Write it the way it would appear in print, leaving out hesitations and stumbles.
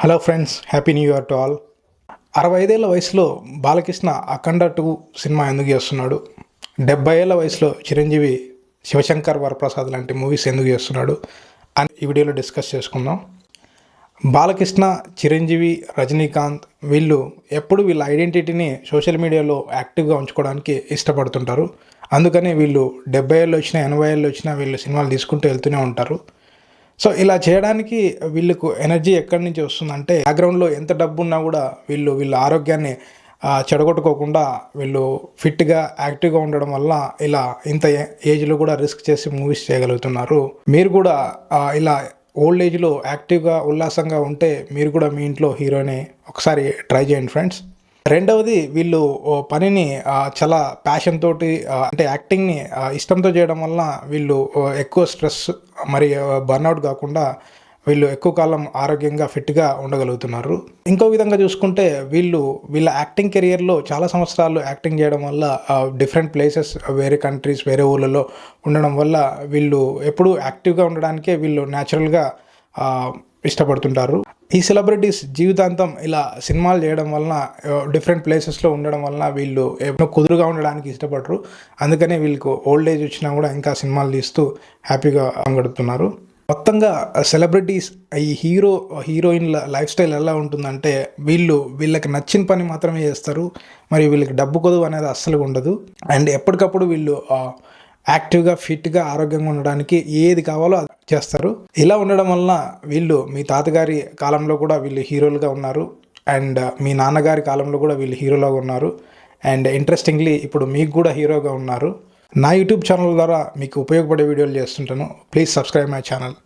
Hello friends, happy new year to all. 65 ఏళ్ల వయసులో బాలకృష్ణ అఖండ 2 cinema ఎందుకు చేస్తున్నాడు? 70 ఏళ్ల వయసులో చిరంజీవి శివశంకర్ వరప్రసాద్ లాంటి మూవీస్ ఎందుకు చేస్తున్నాడు అని ఈ వీడియోలో డిస్కస్ చేసుకుందాం. బాలకృష్ణ, చిరంజీవి, రజనీకాంత్ వీళ్ళు ఎప్పుడు వీళ్ళ ఐడెంటిటీని సోషల్ మీడియాలో యాక్టివ్గా ఉంచుకోవడానికి ఇష్టపడుతుంటారు. అందుకని వీళ్ళు 70 ఏళ్ళు వచ్చినా 80 ఏళ్ళు వచ్చినా వీళ్ళు సినిమాలు తీసుకుంటూ వెళ్తూనే ఉంటారు. సో ఇలా చేయడానికి వీళ్ళకు ఎనర్జీ ఎక్కడి నుంచి వస్తుందంటే, బ్యాక్గ్రౌండ్లో ఎంత డబ్బు ఉన్నా కూడా వీళ్ళ ఆరోగ్యాన్ని చెడగొట్టుకోకుండా వీళ్ళు ఫిట్గా యాక్టివ్గా ఉండడం వల్ల ఇలా ఇంత ఏజ్లో కూడా రిస్క్ చేసి మూవీస్ చేయగలుగుతున్నారు. మీరు కూడా ఇలా ఓల్డ్ ఏజ్లో యాక్టివ్గా ఉల్లాసంగా ఉంటే మీరు కూడా మీ ఇంట్లో హీరోని ఒకసారి ట్రై చేయండి ఫ్రెండ్స్. రెండవది, వీళ్ళు పనిని చాలా ప్యాషన్ తోటి అంటే యాక్టింగ్ని ఇష్టంతో చేయడం వల్ల వీళ్ళు ఎక్కువ స్ట్రెస్ మరి బర్న్అవుట్ కాకుండా వీళ్ళు ఎక్కువ కాలం ఆరోగ్యంగా ఫిట్గా ఉండగలుగుతున్నారు. ఇంకో విధంగా చూసుకుంటే వీళ్ళ యాక్టింగ్ కెరియర్లో చాలా సంవత్సరాలు యాక్టింగ్ చేయడం వల్ల డిఫరెంట్ ప్లేసెస్, వేరే కంట్రీస్, వేరే ఊళ్ళలో ఉండడం వల్ల వీళ్ళు ఎప్పుడూ యాక్టివ్గా ఉండడానికే వీళ్ళు న్యాచురల్గా ఇష్టపడుతుంటారు. ఈ సెలబ్రిటీస్ జీవితాంతం ఇలా సినిమాలు చేయడం వలన, డిఫరెంట్ ప్లేసెస్లో ఉండడం వలన వీళ్ళు ఎప్పుడో కుదురుగా ఉండడానికి ఇష్టపడరు. అందుకనే వీళ్ళకు ఓల్డ్ ఏజ్ వచ్చినా కూడా ఇంకా సినిమాలు తీస్తూ హ్యాపీగా గడుపుతున్నారు. మొత్తంగా సెలబ్రిటీస్, ఈ హీరోయిన్ల లైఫ్ స్టైల్ ఎలా ఉంటుందంటే, వీళ్ళకి నచ్చిన పని మాత్రమే చేస్తారు. మరి వీళ్ళకి డబ్బు కొదువు అనేది అస్సలు ఉండదు. అండ్ ఎప్పటికప్పుడు వీళ్ళు యాక్టివ్గా, ఫిట్గా, ఆరోగ్యంగా ఉండడానికి ఏది కావాలో అది చేస్తారు. ఇలా ఉండడం వలన మీ తాతగారి కాలంలో కూడా వీళ్ళు హీరోలుగా ఉన్నారు. అండ్ మీ నాన్నగారి కాలంలో కూడా వీళ్ళు హీరోలుగా ఉన్నారు. అండ్ ఇంట్రెస్టింగ్లీ ఇప్పుడు మీకు కూడా హీరోగా ఉన్నారు. నా యూట్యూబ్ ఛానల్ ద్వారా మీకు ఉపయోగపడే వీడియోలు చేస్తుంటాను. Please subscribe my channel.